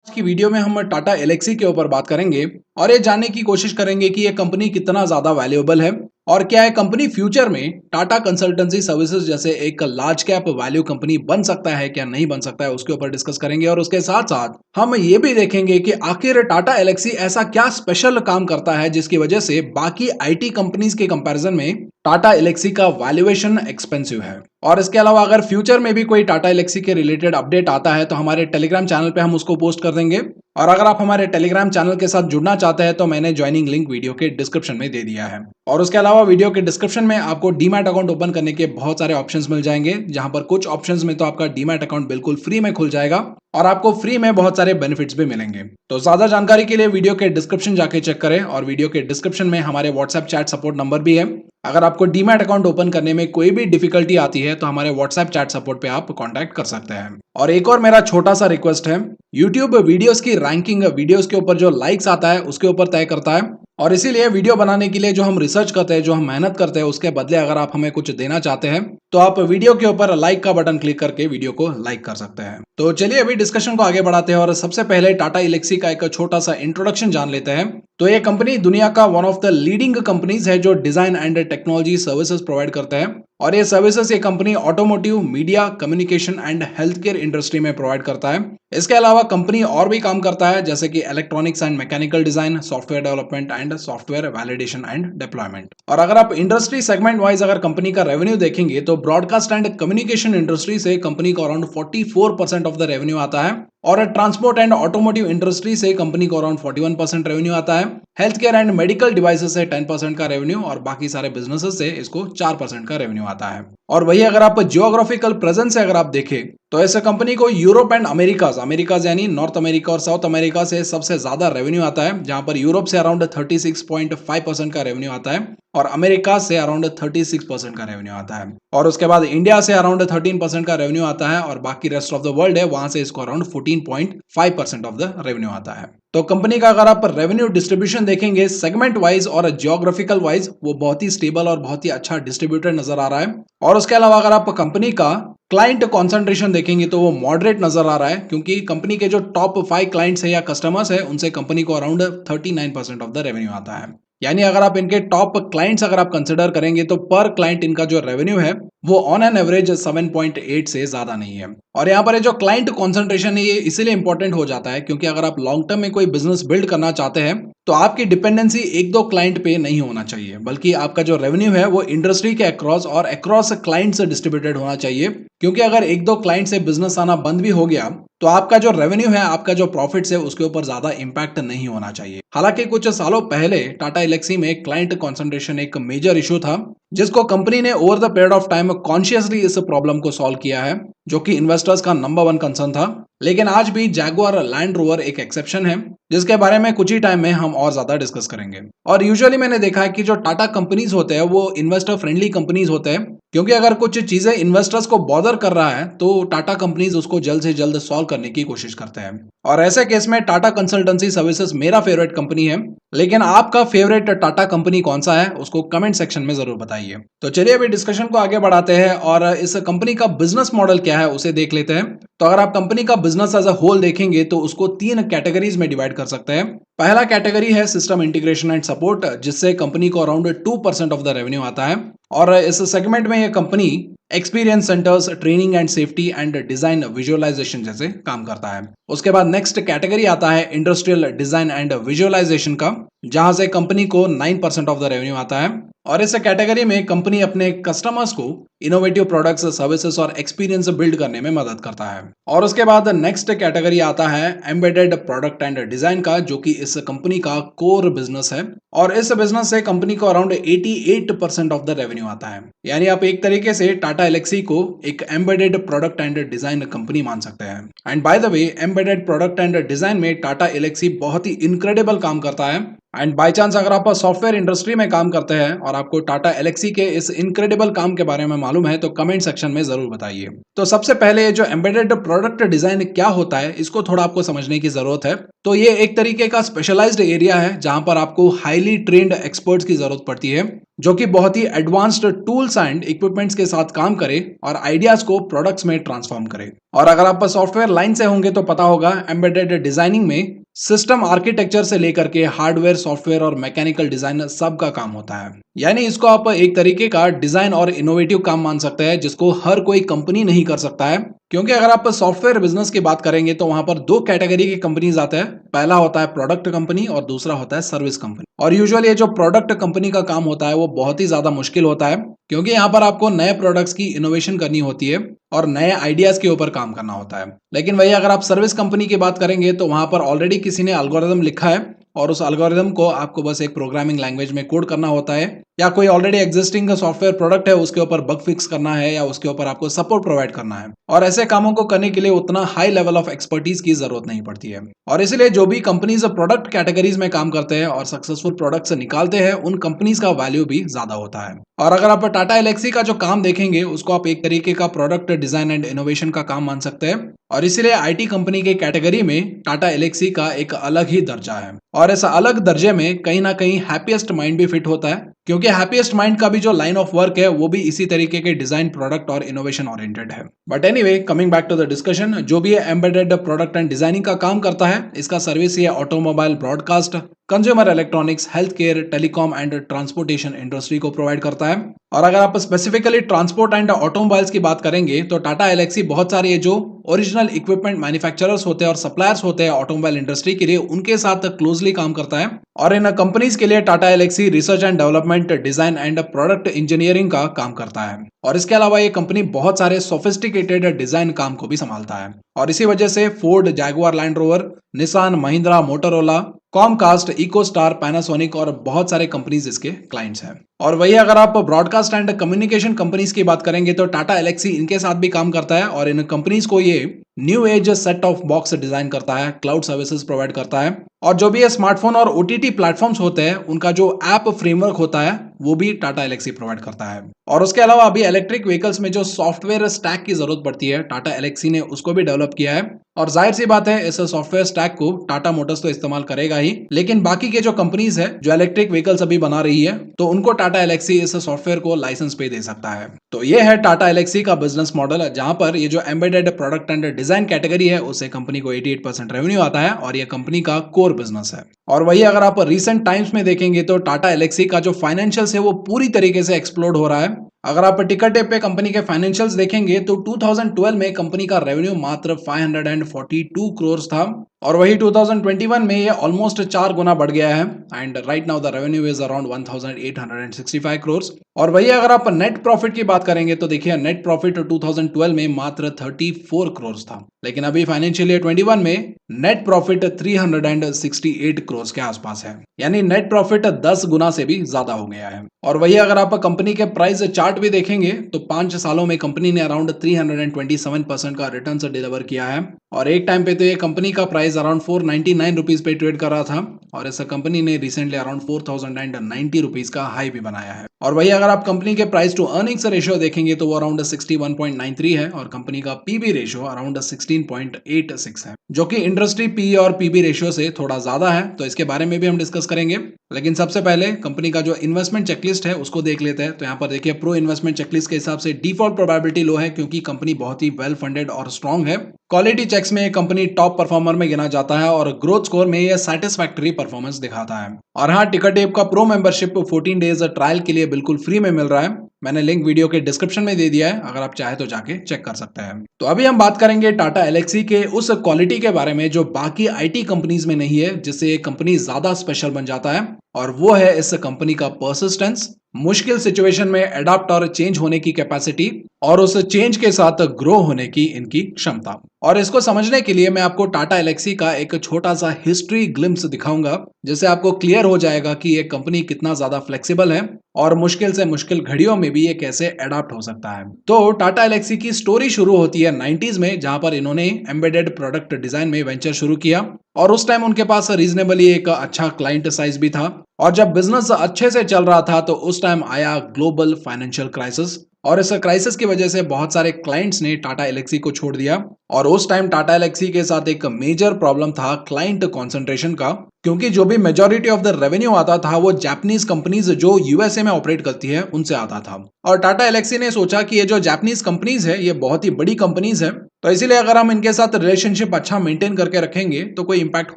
आज की वीडियो में हम टाटा एलेक्सी के ऊपर बात करेंगे और ये जानने की कोशिश करेंगे कि ये कंपनी कितना ज्यादा वैल्यूएबल है और क्या है कंपनी फ्यूचर में टाटा कंसल्टेंसी सर्विसेज जैसे एक लार्ज कैप वैल्यू कंपनी बन सकता है क्या नहीं बन सकता है उसके ऊपर डिस्कस करेंगे। और उसके साथ साथ हम ये भी देखेंगे कि आखिर टाटा एलेक्सी ऐसा क्या स्पेशल काम करता है जिसकी वजह से बाकी आईटी कंपनीज के कंपैरिजन में टाटा एलेक्सी का वैल्यूएशन एक्सपेंसिव है। और इसके अलावा अगर फ्यूचर में भी कोई टाटा एलेक्सी के रिलेटेड अपडेट आता है तो हमारे टेलीग्राम चैनल पे हम उसको पोस्ट कर देंगे। और अगर आप हमारे टेलीग्राम चैनल के साथ जुड़ना चाहते हैं तो मैंने ज्वाइनिंग लिंक वीडियो के डिस्क्रिप्शन में दे दिया है। और उसके अलावा वीडियो के डिस्क्रिप्शन में आपको डीमैट अकाउंट ओपन करने के बहुत सारे ऑप्शंस मिल जाएंगे, जहां पर कुछ ऑप्शंस में तो आपका डीमैट अकाउंट बिल्कुल फ्री में खुल जाएगा और आपको फ्री में बहुत सारे बेनिफिट्स भी मिलेंगे। तो ज्यादा जानकारी के लिए वीडियो के डिस्क्रिप्शन जाके चेक करें और वीडियो के डिस्क्रिप्शन में हमारे व्हाट्सएप चैट सपोर्ट नंबर भी है। अगर आपको डीमैट अकाउंट ओपन करने में कोई भी डिफिकल्टी आती है तो हमारे व्हाट्सएप चैट सपोर्ट पे आप कांटेक्ट कर सकते हैं। और एक और मेरा छोटा सा रिक्वेस्ट है, यूट्यूब वीडियोस की रैंकिंग वीडियोस के ऊपर जो लाइक्स आता है उसके ऊपर तय करता है। और इसीलिए वीडियो बनाने के लिए जो हम रिसर्च करते हैं, जो हम मेहनत करते हैं, उसके बदले अगर आप हमें कुछ देना चाहते हैं तो आप वीडियो के ऊपर लाइक का बटन क्लिक करके वीडियो को लाइक कर सकते हैं। तो चलिए अभी डिस्कशन को आगे बढ़ाते हैं और सबसे पहले टाटा एलेक्सी का एक छोटा सा इंट्रोडक्शन जान लेते हैं। तो ये कंपनी दुनिया का one of the leading companies है जो design and technology services provide करते हैं। और ये सर्विसेज ये company automotive, media, communication and health care industry में प्रोवाइड करता है। इसके अलावा कंपनी और भी काम करता है जैसे कि electronics and mechanical design, software development and software validation and deployment. और अगर आप इंडस्ट्री सेगमेंट वाइज अगर कंपनी का रेवेन्यू देखेंगे तो ब्रॉडकास्ट एंड कम्युनिकेशन इंडस्ट्री से कंपनी को अराउंड 44% ऑफ द रेवेन्यू आता है। और ट्रांसपोर्ट एंड ऑटोमोटिव इंडस्ट्री से कंपनी को अराउंड 41% रेवेन्यू आता है। Health care and medical devices से 10% का रेवेन्यू और बाकी सारे बिजनेसेस से इसको 4% का रेवेन्यू आता है। और वही अगर आप जियोग्राफिकल प्रेजेंस से अगर आप देखें तो ऐसे कंपनी को यूरोप एंड अमेरिकाज यानी नॉर्थ अमेरिका और साउथ अमेरिका से सबसे ज्यादा रेवेन्यू आता है, जहां पर यूरोप से अराउंड 36.5% का रेवेन्यू आता है और अमेरिका से अराउंड 36% का रेवेन्यू आता है। और उसके बाद इंडिया से अराउंड 13% का रेवेन्यू आता है और बाकी रेस्ट ऑफ द वर्ल्ड है वहां से इसको अराउंड 14.5% ऑफ द रेवेन्यू आता है। तो कंपनी का अगर आप रेवेन्यू डिस्ट्रीब्यूशन देखेंगे सेगमेंट वाइज और जियोग्राफिकल वाइज, वो बहुत ही स्टेबल और बहुत ही अच्छा डिस्ट्रीब्यूटेड नजर आ रहा है। और उसके अलावा अगर आप कंपनी का क्लाइंट कॉन्सेंट्रेशन देखेंगे तो वो मॉडरेट नजर आ रहा है, क्योंकि कंपनी के जो टॉप 5 क्लाइंट्स है या कस्टमर्स है उनसे कंपनी को अराउंड 39% ऑफ द रेवेन्यू आता है। यानी अगर आप इनके टॉप क्लाइंट्स अगर आप कंसिडर करेंगे तो पर क्लाइंट इनका जो रेवेन्यू है वो ऑन एन एवरेज 7.8 से ज्यादा नहीं है। और यहाँ पर जो क्लाइंट कॉन्सेंट्रेशन है ये इसीलिए इंपॉर्टेंट हो जाता है क्योंकि अगर आप लॉन्ग टर्म में कोई बिजनेस बिल्ड करना चाहते हैं तो आपकी डिपेंडेंसी एक दो क्लाइंट पे नहीं होना चाहिए, बल्कि आपका जो रेवेन्यू है वो इंडस्ट्री के अक्रॉस और अक्रॉस क्लाइंट से डिस्ट्रीब्यूटेड होना चाहिए। क्योंकि अगर एक दो क्लाइंट से बिजनेस आना बंद भी हो गया तो आपका जो रेवेन्यू है, आपका जो प्रॉफिट्स है उसके ऊपर ज्यादा इंपैक्ट नहीं होना चाहिए। हालांकि कुछ सालों पहले टाटा एलेक्सी में क्लाइंट कॉन्सेंट्रेशन एक मेजर इशू था, जिसको कंपनी ने over the period of time consciously इस प्रॉब्लम को सॉल्व किया है, जो कि इन्वेस्टर्स का नंबर 1 कंसर्न था। लेकिन आज भी जैगुआर लैंड रोवर एक एक्सेप्शन है, जिसके बारे में कुछ ही टाइम में हम और ज्यादा डिस्कस करेंगे। और यूजुअली मैंने देखा है कि जो टाटा कंपनीज होते हैं वो इन्वेस्टर फ्रेंडली कंपनीज होते हैं, क्योंकि अगर कुछ चीजें इन्वेस्टर्स को बॉदर कर रहा है तो टाटा कंपनीज उसको जल्द से जल्द सॉल्व करने की कोशिश करते हैं। और ऐसे केस में टाटा कंसल्टेंसी सर्विसेज मेरा फेवरेट कंपनी है। लेकिन आपका फेवरेट टाटा कंपनी कौन सा है उसको कमेंट सेक्शन में जरूर बताइए। तो चलिए अभी डिस्कशन को आगे बढ़ाते हैं और इस कंपनी का बिजनेस मॉडल क्या है उसे देख लेते हैं। तो अगर आप कंपनी का बिजनेस एज अ होल देखेंगे तो उसको 3 कैटेगरीज में डिवाइड कर सकते हैं। पहला कैटेगरी है सिस्टम इंटीग्रेशन एंड सपोर्ट, जिससे कंपनी को अराउंड 2% ऑफ द रेवेन्यू आता है। और इस सेगमेंट में ये company experience centres, training and safety and design visualisation जैसे काम करता है। उसके बाद नेक्स्ट कैटेगरी आता है इंडस्ट्रियल डिजाइन एंड विजुअलाइजेशन का, जहां से कंपनी को 9% ऑफ द रेवेन्यू आता है। और इस कैटेगरी में कंपनी अपने कस्टमर्स को इनोवेटिव प्रोडक्ट्स, सर्विसेज और एक्सपीरियंस बिल्ड करने में मदद करता है। और उसके बाद नेक्स्ट कैटेगरी आता है एम्बेडेड प्रोडक्ट एंड डिजाइन का, जो कि इस कंपनी का कोर बिजनेस है। और इस बिजनेस से कंपनी को अराउंड 88% ऑफ द रेवेन्यू आता है। यानी आप एक तरीके से टाटा एलेक्सी को एक embedded product and design company मान सकते हैं। And by the way, embedded product and design में टाटा एलेक्सी बहुत ही इनक्रेडिबल काम करता है। एंड बाय चांस अगर आप सॉफ्टवेयर इंडस्ट्री में काम करते हैं और आपको टाटा एलेक्सी के इस इनक्रेडिबल काम के बारे में मालूम है तो कमेंट सेक्शन में जरूर बताइए। तो सबसे पहले जो एम्बेडेड प्रोडक्ट डिजाइन क्या होता है इसको थोड़ा आपको समझने की जरूरत है। तो ये एक तरीके का स्पेशलाइज्ड एरिया है जहां पर आपको हाईली ट्रेन्ड एक्सपर्ट्स की जरूरत पड़ती है। जो कि बहुत ही एडवांस्ड टूल्स एंड इक्विपमेंट्स के साथ काम करे और आइडियाज को प्रोडक्ट्स में ट्रांसफॉर्म करे। और अगर आप सॉफ्टवेयर लाइन से होंगे तो पता होगा एम्बेडेड डिजाइनिंग में सिस्टम आर्किटेक्चर से लेकर के हार्डवेयर, सॉफ्टवेयर और मैकेनिकल डिजाइन सब का काम होता है। यानी इसको आप एक तरीके का डिजाइन और इनोवेटिव काम मान सकते हैं जिसको हर कोई कंपनी नहीं कर सकता है। क्योंकि अगर आप सॉफ्टवेयर बिजनेस की बात करेंगे तो वहां पर दो कैटेगरी की कंपनीज आते हैं। पहला होता है प्रोडक्ट कंपनी और दूसरा होता है सर्विस कंपनी। और यूजुअली ये जो प्रोडक्ट कंपनी का काम होता है वो बहुत ही ज्यादा मुश्किल होता है, क्योंकि यहाँ पर आपको नए प्रोडक्ट्स की इनोवेशन करनी होती है और नए आइडियाज के ऊपर काम करना होता है। लेकिन वही अगर आप सर्विस कंपनी की बात करेंगे तो वहां पर ऑलरेडी किसी ने एल्गोरिदम लिखा है और उस एल्गोरिदम को आपको बस एक प्रोग्रामिंग लैंग्वेज में कोड करना होता है, या कोई ऑलरेडी एग्जिस्टिंग सॉफ्टवेयर प्रोडक्ट है उसके ऊपर बग फिक्स करना है या उसके ऊपर आपको सपोर्ट प्रोवाइड करना है। और ऐसे कामों को करने के लिए उतना हाई लेवल ऑफ एक्सपर्टीज की जरूरत नहीं पड़ती है। और इसलिए जो भी कंपनीज प्रोडक्ट कैटेगरीज में काम करते हैं और सक्सेसफुल प्रोडक्ट्स निकालते हैं उन कंपनीज का वैल्यू भी ज्यादा होता है। और अगर आप टाटा एलेक्सी का जो काम देखेंगे उसको आप एक तरीके का प्रोडक्ट डिजाइन एंड इनोवेशन का काम मान सकते हैं। और इसलिए आईटी कंपनी के कैटेगरी में टाटा एलेक्सी का एक अलग ही दर्जा है। और इस अलग दर्जे में कहीं ना कहीं हैप्पीएस्ट माइंड भी फिट होता है, क्योंकि हैप्पीएस्ट माइंड का भी जो लाइन ऑफ वर्क है वो भी इसी तरीके के डिजाइन, प्रोडक्ट और इनोवेशन ओरिएंटेड है। But anyway, coming back to the discussion, जो भी एम्बेडेड प्रोडक्ट एंड डिजाइनिंग का काम करता है इसका सर्विस ये automobile, broadcast, consumer electronics, health care, telecom and transportation industry को प्रोवाइड करता है। और अगर आप स्पेसिफिकली ट्रांसपोर्ट एंड ऑटोमोबाइल्स की बात करेंगे तो टाटा एलेक्सी बहुत सारे ये जो ओरिजिनल इक्विपमेंट मैन्युफैक्चरर्स होते हैं और सप्लायर्स होते हैं ऑटोमोबाइल इंडस्ट्री के लिए, उनके साथ क्लोजली काम करता है। और इन कंपनीज के लिए Tata Elxsi research and development, design and product engineering का काम करता है। और इसके अलावा ये कंपनी बहुत सारे सोफिस्टिकेटेड डिजाइन काम को भी संभालता है। और इसी वजह से Ford, Jaguar Land Rover, Nissan, Mahindra, Motorola, Comcast, EchoStar, Panasonic और बहुत सारे कंपनीज इसके क्लाइंट्स हैं। और वही अगर आप ब्रॉडकास्ट एंड कम्युनिकेशन कंपनीज की बात करेंगे तो टाटा एलेक्सी इनके साथ भी काम करता है और इन कंपनीज को ये new age set of box design करता है, क्लाउड सर्विसेज प्रोवाइड करता है। और जो भी ये स्मार्टफोन और ओटीटी प्लेटफॉर्म्स होते हैं उनका जो ऐप फ्रेमवर्क होता है वो भी टाटा एलेक्सी प्रोवाइड करता है। और उसके अलावा अभी इलेक्ट्रिक व्हीकल्स में जो सॉफ्टवेयर स्टैक की जरूरत पड़ती है टाटा एलेक्सी ने उसको भी डेवलप किया है। और जाहिर सी बात है इस सॉफ्टवेयर स्टैक को टाटा मोटर्स तो इस्तेमाल करेगा ही, लेकिन बाकी के जो कंपनीज है जो इलेक्ट्रिक व्हीकल्स अभी बना रही है तो उनको टाटा एलेक्सी इस सॉफ्टवेयर को लाइसेंस पे दे सकता है। तो ये है टाटा एलेक्सी का बिजनेस मॉडल, जहां पर ये जो embedded product and design category है उससे कंपनी को 88% रेवेन्यू आता है और ये कंपनी का कोर बिजनेस है। और वही अगर आप रिसेंट टाइम्स में देखेंगे तो टाटा एलेक्सी का जो फाइनेंशियल्स है वो पूरी तरीके से एक्सप्लोड हो रहा है। अगर आप टिकट टेप पे कंपनी के फाइनेंशियल्स देखेंगे तो 2012 में कंपनी का रेवेन्यू मात्र 542 करोड़ था और वही 2021 में ये ऑलमोस्ट 4 गुना बढ़ गया है and right now the revenue is around 1865 crore. और वही अगर आप नेट प्रॉफिट की बात करेंगे तो देखिए नेट प्रॉफिट 2012 में मात्र 34 करोड़ था, लेकिन अभी फाइनेंशियल ईयर 21 में नेट प्रॉफिट 368 करोड़ के आसपास है, यानी नेट प्रॉफिट 10 गुना से भी ज्यादा हो गया है। और वही अगर आप कंपनी के प्राइस चार्ट भी देखेंगे तो 5 सालों में कंपनी ने अराउंड 327% का रिटर्न डिलीवर किया है। और एक टाइम पे तो ये कंपनी का प्राइस अराउंड 499 रुपीज पे ट्रेड कर रहा था और इस कंपनी ने रिसेंटली अराउंड 4090 रुपीज का हाई भी बनाया है। और वही अगर आप कंपनी के प्राइस टू अर्निंग्स रेशियो देखेंगे तो वो अराउंड 61.93 है और कंपनी का पीबी रेशियो अराउंड 16.86 है, जो कि इंडस्ट्री पी और पीबी रेशियो से थोड़ा ज्यादा है। तो इसके बारे में भी हम डिस्कस करेंगे, लेकिन सबसे पहले कंपनी का जो इन्वेस्टमेंट चेकलिस्ट है उसको देख लेते हैं। तो यहाँ पर देखिए प्रो इन्वेस्टमेंट चेकलिस्ट के हिसाब से डिफॉल्ट प्रोबेबिलिटी लो है क्योंकि कंपनी बहुत ही वेल फंडेड और स्ट्रांग है। क्वालिटी चेक्स में कंपनी टॉप परफॉर्मर में गिना जाता है और ग्रोथ स्कोर में यह सैटिस्फैक्टरी परफॉर्मेंस दिखाता है। और हाँ, टिकट टेप का प्रो मेंबरशिप 14 डेज ट्रायल के लिए बिल्कुल फ्री में मिल रहा है। मैंने लिंक वीडियो के डिस्क्रिप्शन में दे दिया है, अगर आप चाहे तो जाके चेक कर सकते हैं। तो अभी हम बात करेंगे टाटा एलेक्सी के उस क्वालिटी के बारे में जो बाकी आईटी कंपनीज में नहीं है, जिससे ये कंपनी ज्यादा स्पेशल बन जाता है, और वो है इस कंपनी का परसिस्टेंस, मुश्किल सिचुएशन में एडाप्ट और चेंज होने की कैपेसिटी और उस चेंज के साथ ग्रो होने की इनकी क्षमता। और इसको समझने के लिए मैं आपको टाटा एलेक्सी का एक छोटा सा हिस्ट्री ग्लिम्स दिखाऊंगा, जिससे आपको क्लियर हो जाएगा कि ये कंपनी कितना ज्यादा फ्लेक्सिबल है और मुश्किल से मुश्किल घड़ियों में भी ये कैसे एडाप्ट हो सकता है। तो टाटा एलेक्सी की स्टोरी शुरू होती है 90s में, जहां पर इन्होंने एम्बेडेड प्रोडक्ट डिजाइन में वेंचर शुरू किया और उस टाइम उनके पास रीजनेबली एक अच्छा क्लाइंट साइज भी था। और जब बिजनेस अच्छे से चल रहा था तो उस टाइम आया ग्लोबल फाइनेंशियल क्राइसिस और इस क्राइसिस की वजह से बहुत सारे क्लाइंट्स ने टाटा एलेक्सी को छोड़ दिया। और उस टाइम टाटा एलेक्सी के साथ एक मेजर प्रॉब्लम था क्लाइंट कॉन्सेंट्रेशन का, क्योंकि जो भी मेजॉरिटी ऑफ द रेवेन्यू आता था वो जापानीज कंपनीज जो यूएसए में ऑपरेट करती है उनसे आता था। और टाटा एलेक्सी ने सोचा कि ये जो जापानीज कंपनीज है ये बहुत ही बड़ी कंपनीज है, तो इसीलिए अगर हम इनके साथ रिलेशनशिप अच्छा मेंटेन करके रखेंगे तो कोई इंपैक्ट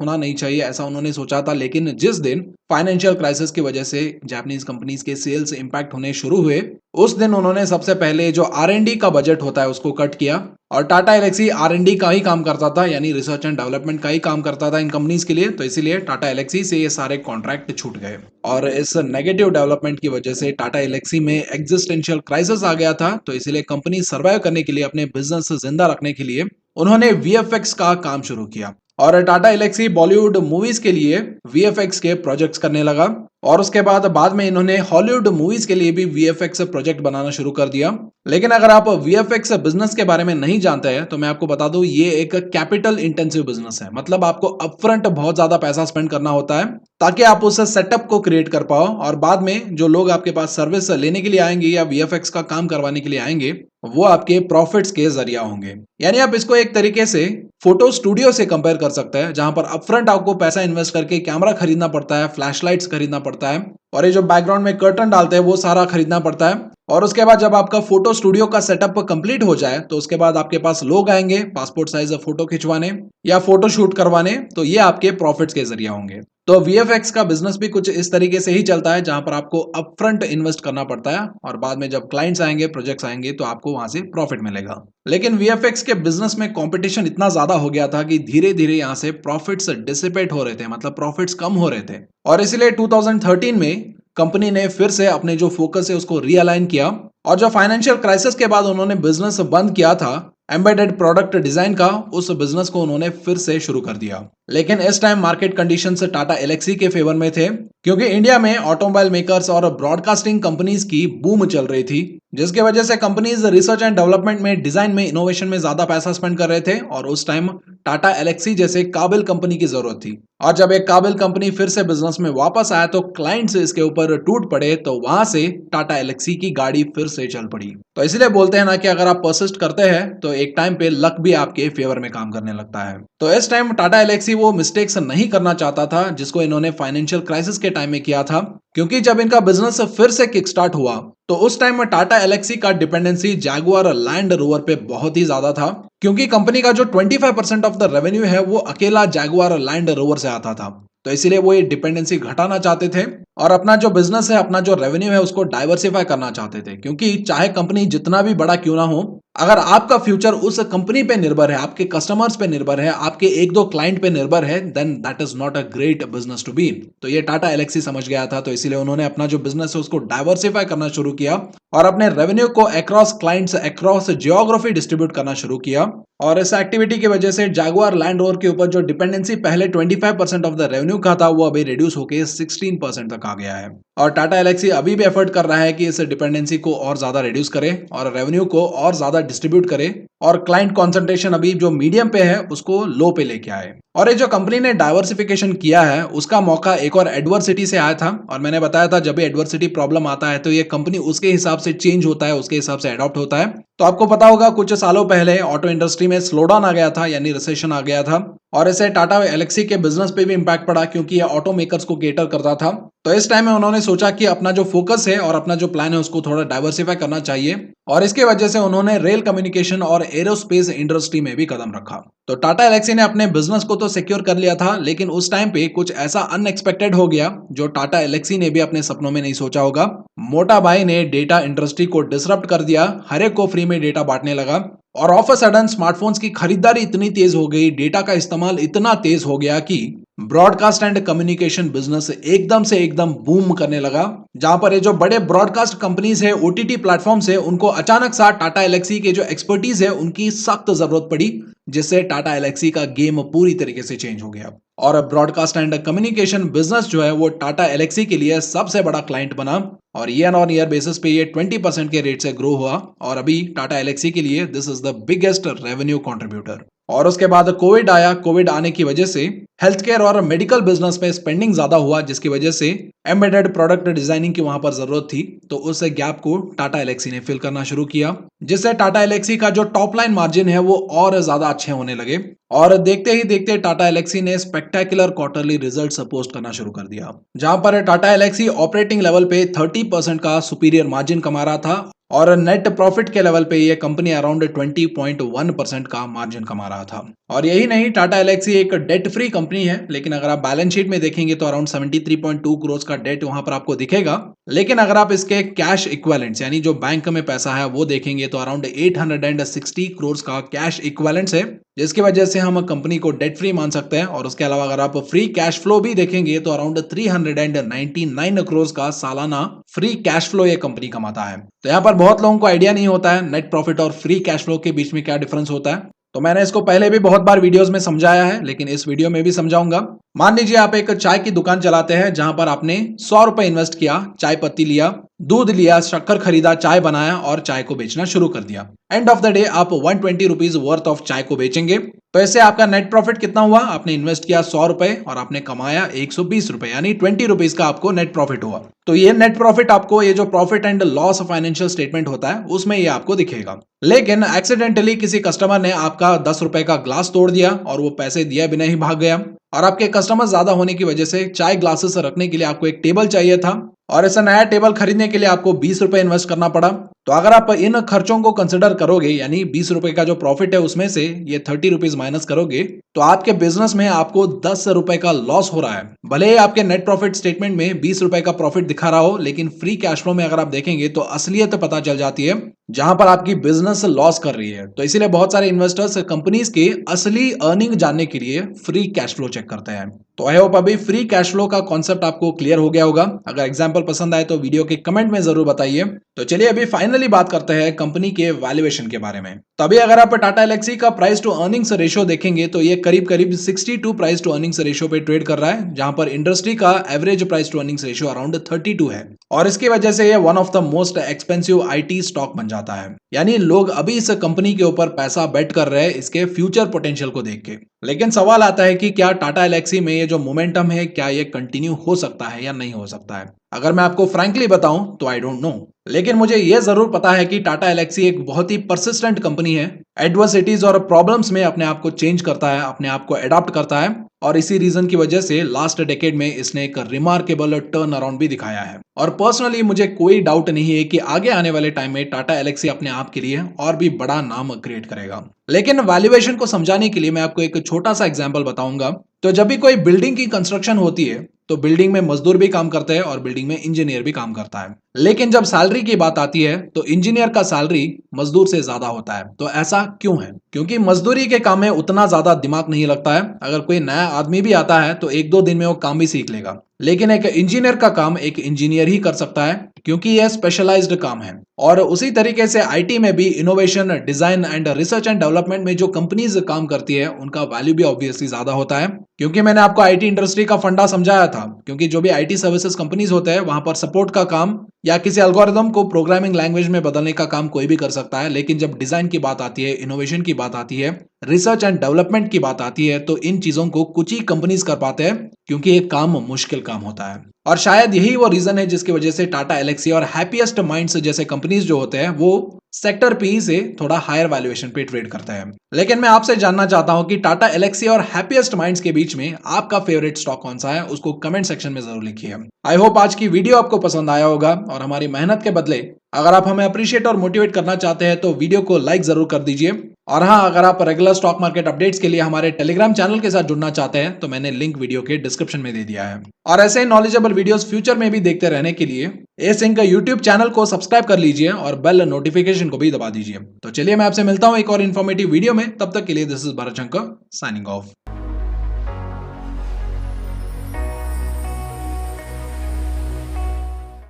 होना नहीं चाहिए, ऐसा उन्होंने सोचा था। लेकिन जिस दिन फाइनेंशियल क्राइसिस की वजह से जापानीज कंपनीज के सेल्स इंपैक्ट होने शुरू हुए, उस दिन उन्होंने सबसे पहले जो आर&डी का बजट होता है उसको कट किया। और टाटा एलेक्सी आर&डी का ही काम करता था, यानी रिसर्च एंड डेवलपमेंट का ही काम करता था इन कंपनीज के लिए, तो इसीलिए टाटा एलेक्सी से ये सारे कॉन्ट्रैक्ट छूट गए। और इस नेगेटिव डेवलपमेंट की वजह से टाटा एलेक्सी में एग्जिस्टेंशियल क्राइसिस आ गया था, तो इसीलिए कंपनी सर्वाइव करने के लिए, अपने बिजनेस जिंदा रखने के लिए उन्होंने वीएफएक्स का काम शुरू किया। और टाटा एलेक्सी बॉलीवुड मूवीज के लिए वीएफएक्स के प्रोजेक्ट्स करने लगा। और उसके बाद में इन्होंने हॉलीवुड मूवीज के लिए भी वीएफएक्स प्रोजेक्ट बनाना शुरू कर दिया। लेकिन अगर आप वीएफएक्स बिजनेस के बारे में नहीं जानते हैं तो मैं आपको बता दूं, ये एक कैपिटल इंटेंसिव बिजनेस है। मतलब आपको अपफ्रंट बहुत ज्यादा पैसा स्पेंड करना होता है ताकि आप उस सेटअप को क्रिएट कर पाओ, और बाद में जो लोग आपके पास सर्विस लेने के लिए आएंगे या वीएफएक्स का काम करवाने के लिए आएंगे वो आपके प्रॉफिट्स के जरिया होंगे। यानी आप इसको एक तरीके से फोटो स्टूडियो से कंपेयर कर सकते हैं, जहां पर अपफ्रंट आपको पैसा इन्वेस्ट करके कैमरा खरीदना पड़ता है, फ्लैशलाइट्स खरीदना पड़ता है, और ये जो बैकग्राउंड में कर्टन डालते हैं वो सारा खरीदना पड़ता है। और उसके बाद जब आपका फोटो स्टूडियो का सेटअप कंप्लीट हो जाए तो उसके बाद आपके पास लोग आएंगे पासपोर्ट साइज फोटो खिंचवाने या फोटो शूट करवाने, तो ये आपके प्रॉफिट्स के जरिया होंगे। तो वीएफएक्स का बिजनेस भी कुछ इस तरीके से ही चलता है, जहां पर आपको अपफ्रंट इन्वेस्ट करना पड़ता है और बाद में जब क्लाइंट्स आएंगे, प्रोजेक्ट्स आएंगे, तो आपको वहां से प्रॉफिट मिलेगा। लेकिन वीएफएक्स के बिजनेस में कंपटीशन इतना ज्यादा हो गया था कि धीरे धीरे यहां से प्रॉफिट्स डिसिपेट हो रहे थे, मतलब प्रॉफिट्स कम हो रहे थे। और इसलिए 2013 में कंपनी ने फिर से अपने जो फोकस है उसको रीअलाइन किया, और जो फाइनेंशियल क्राइसिस के बाद उन्होंने बिजनेस बंद किया था एम्बेडेड प्रोडक्ट डिजाइन का, उस बिजनेस को उन्होंने फिर से शुरू कर दिया। लेकिन इस time market conditions Tata Elxsi के फेवर में थे, क्योंकि इंडिया में ऑटोमोबाइल मेकर्स और ब्रॉडकास्टिंग कंपनीज की बूम चल रही थी, जिसकी वजह से कंपनीज रिसर्च एंड डेवलपमेंट में, डिजाइन में, इनोवेशन में ज्यादा पैसा स्पेंड कर रहे थे। और उस टाइम टाटा एलेक्सी जैसे काबिल कंपनी की जरूरत थी। और जब एक काबिल कंपनी फिर से बिजनेस में वापस आया तो क्लाइंट्स इसके ऊपर टूट पड़े, तो वहां से टाटा एलेक्सी की गाड़ी फिर से चल पड़ी। तो इसलिए बोलते हैं ना कि अगर आप परसिस्ट करते हैं तो एक टाइम पे लक भी आपके फेवर में काम करने लगता है। तो इस टाइम टाटा एलेक्सी वो मिस्टेक्स नहीं करना चाहता था जिसको इन्होंने फाइनेंशियल क्राइसिस के टाइम में किया था, क्योंकि जब इनका बिजनेस फिर से किक स्टार्ट हुआ तो उस टाइम में टाटा एलेक्सी का डिपेंडेंसी जैगुआर लैंड रोवर पे बहुत ही ज्यादा था, क्योंकि कंपनी का जो 25% ऑफ द रेवेन्यू है वो अकेला जैगुआर लैंड रोवर से आता था। तो इसीलिए वो ये डिपेंडेंसी घटाना चाहते थे और अपना जो बिजनेस है, अपना जो रेवेन्यू है उसको डाइवर्सिफाई करना चाहते थे। क्योंकि चाहे कंपनी जितना भी बड़ा क्यों ना हो, अगर आपका फ्यूचर उस कंपनी पे निर्भर है, आपके कस्टमर्स पे निर्भर है, आपके एक दो क्लाइंट पे निर्भर है, then that is not a great business to be. तो ये टाटा एलेक्सी समझ गया था, तो इसीलिए उन्होंने अपना जो बिजनेस है उसको डाइवर्सिफाई करना शुरू किया और अपने रेवेन्यू को across clients, across geography distribute करना शुरू किया। और इस एक्टिविटी की वजह से जैगुआर लैंड रोवर के ऊपर जो डिपेंडेंसी पहले 25% ऑफ द रेवेन्यू का था वो अभी रिड्यूस होकर 16% तक आ गया है। और टाटा एलेक्सी अभी भी एफर्ट कर रहा है कि इस डिपेंडेंसी को और ज्यादा रिड्यूस करे और रेवेन्यू को और ज्यादा डिस्ट्रीब्यूट करे और क्लाइंट कॉन्सेंट्रेशन अभी जो मीडियम पे है उसको लो पे लेके आए। और ये जो कंपनी ने डाइवर्सिफिकेशन किया है उसका मौका एक और एडवर्सिटी से आया था। और मैंने बताया था जब भी एडवर्सिटी प्रॉब्लम आता है तो ये कंपनी उसके हिसाब से चेंज होता है, उसके हिसाब से अडॉप्ट होता है। तो आपको पता होगा कुछ सालों पहले ऑटो इंडस्ट्री में स्लोडाउन आ गया था, यानी रिसेशन आ गया था, और इससे टाटा एलेक्सी के बिजनेस पे भी इंपैक्ट पड़ा क्योंकि ये ऑटो मेकर्स को केटर करता था। तो इस टाइम में उन्होंने सोचा कि अपना जो फोकस है और अपना जो प्लान है उसको थोड़ा डाइवर्सिफाई करना चाहिए, और इसके वजह से उन्होंने रेल कम्युनिकेशन और एरोस्पेस इंडस्ट्री में भी कदम रखा। तो टाटा एलेक्सी ने अपने बिजनेस को तो सिक्योर कर लिया था, लेकिन उस टाइम पे कुछ ऐसा अनएक्सपेक्टेड हो गया जो टाटा एलेक्सी ने भी अपने सपनों में नहीं सोचा होगा। मोटा भाई ने डेटा इंडस्ट्री को डिसरप्ट कर दिया, हर एक को फ्री में डेटा बांटने लगा और ऑफ अ सडन स्मार्टफोन्स की खरीदारी इतनी तेज हो गई, डेटा का इस्तेमाल इतना तेज हो गया कि ब्रॉडकास्ट एंड कम्युनिकेशन बिजनेस एकदम से एकदम बूम करने लगा। जहां पर ये जो बड़े ब्रॉडकास्ट कंपनीज है, ओटीटी प्लेटफॉर्म्स है, उनको अचानक सा टाटा एलेक्सी के जो एक्सपर्टीज है उनकी सख्त जरूरत पड़ी, जिससे टाटा एलेक्सी का गेम पूरी तरीके से चेंज हो गया। और ब्रॉडकास्ट एंड कम्युनिकेशन बिजनेस जो है वो टाटा एलेक्सी के लिए सबसे बड़ा क्लाइंट बना और ईयर ऑन ईयर बेसिस पे ये 20% के रेट से ग्रो हुआ और अभी टाटा एलेक्सी के लिए this is the biggest revenue contributor. और उसके बाद कोविड आया। कोविड आने की वजह से हेल्थ केयर और मेडिकल बिजनेस में स्पेंडिंग ज्यादा हुआ, जिसकी वजह से एम्बेडेड प्रोडक्ट डिजाइनिंग की वहां पर जरूरत थी। तो उस गैप को टाटा एलेक्सी ने फिल करना शुरू किया, जिससे टाटा एलेक्सी का जो टॉप लाइन मार्जिन है वो और ज्यादा अच्छे होने लगे। और देखते ही देखते टाटा एलेक्सी ने स्पेक्टेकुलर क्वार्टरली रिजल्ट्स पोस्ट करना शुरू कर दिया, जहां पर टाटा एलेक्सी ऑपरेटिंग लेवल पे 30% का सुपीरियर मार्जिन कमा रहा था और नेट प्रॉफिट के लेवल पे ये कंपनी अराउंड 20.1% का मार्जिन कमा रहा था। और यही नहीं, टाटा एलेक्सी एक डेट फ्री कंपनी है, लेकिन अगर आप बैलेंस शीट में देखेंगे तो अराउंड 73.2 करोड़ का डेट वहां पर आपको दिखेगा। लेकिन अगर आप इसके कैश इक्विवेलेंट्स यानी जो बैंक में पैसा है वो देखेंगे तो अराउंड 860 करोड़ का कैश इक्विवेलेंट्स है, जिसकी वजह से हम कंपनी को डेट फ्री मान सकते हैं। और उसके अलावा अगर आप फ्री कैश फ्लो भी देखेंगे तो अराउंड 399 करोड़ का सालाना फ्री कैश फ्लो ये कंपनी कमाता है। तो यहाँ पर बहुत लोगों को आइडिया नहीं होता है नेट प्रॉफिट और फ्री कैश फ्लो के बीच में क्या डिफरेंस होता है। तो मैंने इसको पहले भी बहुत बार वीडियोस में समझाया है, लेकिन इस वीडियो में भी समझाऊंगा। मान लीजिए आप एक चाय की दुकान चलाते हैं, जहां पर आपने 100 रुपए इन्वेस्ट किया, चाय पत्ती लिया, दूध लिया, शक्कर खरीदा, चाय बनाया और चाय को बेचना शुरू कर दिया। एंड ऑफ द डे आप 120 रुपीज वर्थ ऑफ चाय को बेचेंगे। तो इससे आपका नेट प्रॉफिट कितना हुआ? आपने इन्वेस्ट किया 100 रुपए और आपने कमाया 120 रुपए, यानी 20 रुपीज का आपको नेट प्रॉफिट हुआ। तो ये नेट प्रॉफिट आपको, ये जो profit and loss financial statement होता है उसमें ये आपको दिखेगा। लेकिन एक्सीडेंटली किसी कस्टमर ने आपका 10 रुपए का ग्लास तोड़ दिया और वो पैसे दिए बिना ही भाग गया, और आपके कस्टमर ज्यादा होने की वजह से चाय ग्लासेस रखने के लिए आपको एक टेबल चाहिए था, और ऐसा नया टेबल खरीदने के लिए आपको 20 रुपए इन्वेस्ट करना पड़ा। तो अगर आप इन खर्चों को कंसिडर करोगे, यानी 20 रुपए का जो प्रॉफिट है उसमें से ये 30 रुपीज माइनस करोगे, तो आपके बिजनेस में आपको 10 रुपए का लॉस हो रहा है। भले ही आपके नेट प्रॉफिट स्टेटमेंट में 20 रुपए का प्रॉफिट दिखा रहा हो, लेकिन फ्री कैश फ्लो में अगर आप देखेंगे तो असलियत पता चल जाती है, जहां पर आपकी बिजनेस लॉस कर रही है। तो इसीलिए बहुत सारे इन्वेस्टर्स कंपनीज के असली अर्निंग जानने के लिए फ्री कैश फ्लो चेक करते हैं। तो आई होप अभी फ्री कैश फ्लो का कॉन्सेप्ट आपको क्लियर हो गया होगा। अगर एग्जांपल पसंद आए तो वीडियो के कमेंट में जरूर बताइए। तो चलिए अभी फाइनली बात करते हैं कंपनी के वैल्यूएशन के बारे में। तो अभी अगर आप टाटा एलेक्सी का प्राइस टू अर्निंग्स रेशियो देखेंगे तो ये करीब करीब 62 प्राइस टू अर्निंग्स रेशियो पे ट्रेड कर रहा है, जहां पर इंडस्ट्री का average price to earnings ratio around 32 है। और इसकी वजह से ये one of the most expensive IT stock बन जाता है, यानी लोग अभी इस कंपनी के ऊपर पैसा बेट कर रहे हैं इसके फ्यूचर पोटेंशियल को देख के। लेकिन सवाल आता है कि क्या टाटा एलेक्सी में ये जो मोमेंटम है क्या ये कंटिन्यू हो सकता है या नहीं हो सकता है। अगर मैं आपको फ्रैंकली बताऊं तो आई डोंट नो, लेकिन मुझे यह जरूर पता है कि टाटा एलेक्सी एक बहुत ही परसिस्टेंट कंपनी है। एडवर्सिटीज और प्रॉब्लम्स में अपने आप को चेंज करता है, अपने आप को अडॉप्ट करता है, और इसी रीजन की वजह से लास्ट डेकेड में इसने एक रिमार्केबल टर्न अराउंड भी दिखाया है। और पर्सनली मुझे कोई डाउट नहीं है कि आगे आने वाले टाइम में टाटा एलेक्सी अपने आप के लिए और भी बड़ा नाम क्रिएट करेगा। लेकिन वैल्यूएशन को समझाने के लिए मैं आपको एक छोटा सा एग्जांपल बताऊंगा। तो जब भी कोई बिल्डिंग की कंस्ट्रक्शन होती है तो बिल्डिंग में मजदूर भी काम करते हैं और बिल्डिंग में इंजीनियर भी काम करता है, लेकिन जब सैलरी की बात आती है तो इंजीनियर का सैलरी मजदूर से ज्यादा होता है। तो ऐसा क्यों है? क्योंकि मजदूरी के काम में उतना ज्यादा दिमाग नहीं लगता है। अगर कोई नया आदमी भी आता है तो 1-2 दिन में वो काम भी सीख लेगा, लेकिन एक इंजीनियर का काम एक इंजीनियर ही कर सकता है, क्योंकि यह स्पेशलाइज्ड काम है। और उसी तरीके से आईटी में भी innovation, design and research and development में जो कंपनीज काम करती है उनका वैल्यू भी ऑब्वियसली ज्यादा होता है। क्योंकि मैंने आपको आईटी इंडस्ट्री का फंडा समझाया था, क्योंकि जो भी आईटी सर्विसेज कंपनीज होते हैं वहां पर सपोर्ट का काम या किसी एल्गोरिदम को प्रोग्रामिंग लैंग्वेज में बदलने का काम कोई भी कर सकता है, लेकिन जब डिजाइन की बात आती है, इनोवेशन की बात आती है, रिसर्च एंड डेवलपमेंट की बात आती है, तो इन चीजों को कुछ ही कंपनीज कर पाते हैं, क्योंकि ये काम मुश्किल काम होता है। और शायद यही वो रीजन है जिसकी वजह से टाटा एलेक्सी और हैप्पीएस्ट माइंड्स जैसे कंपनीज जो होते हैं वो सेक्टर पी से थोड़ा हायर वैल्यूएशन पे ट्रेड करते हैं। लेकिन मैं आपसे जानना चाहता हूं कि टाटा एलेक्सी और हैप्पीएस्ट माइंड्स के बीच में आपका फेवरेट स्टॉक कौन सा है, उसको कमेंट सेक्शन में जरूर लिखिए। आई होप आज की वीडियो आपको पसंद आया होगा, और हमारी मेहनत के बदले अगर आप हमें अप्रिशिएट और मोटिवेट करना चाहते हैं तो वीडियो को लाइक जरूर कर दीजिए। और हाँ, अगर आप रेगुलर स्टॉक मार्केट अपडेट्स के लिए हमारे टेलीग्राम चैनल के साथ जुड़ना चाहते हैं तो मैंने लिंक वीडियो के डिस्क्रिप्शन में दे दिया है। और ऐसे नॉलेजेबल वीडियोस फ्यूचर में भी देखते रहने के लिए एसिंक यूट्यूब चैनल को सब्सक्राइब कर लीजिए और बेल नोटिफिकेशन को भी दबा दीजिए। तो चलिए मैं आपसे मिलता हूं एक और इन्फॉर्मेटिव वीडियो में, तब तक के लिए this is Bharat Shankar signing off.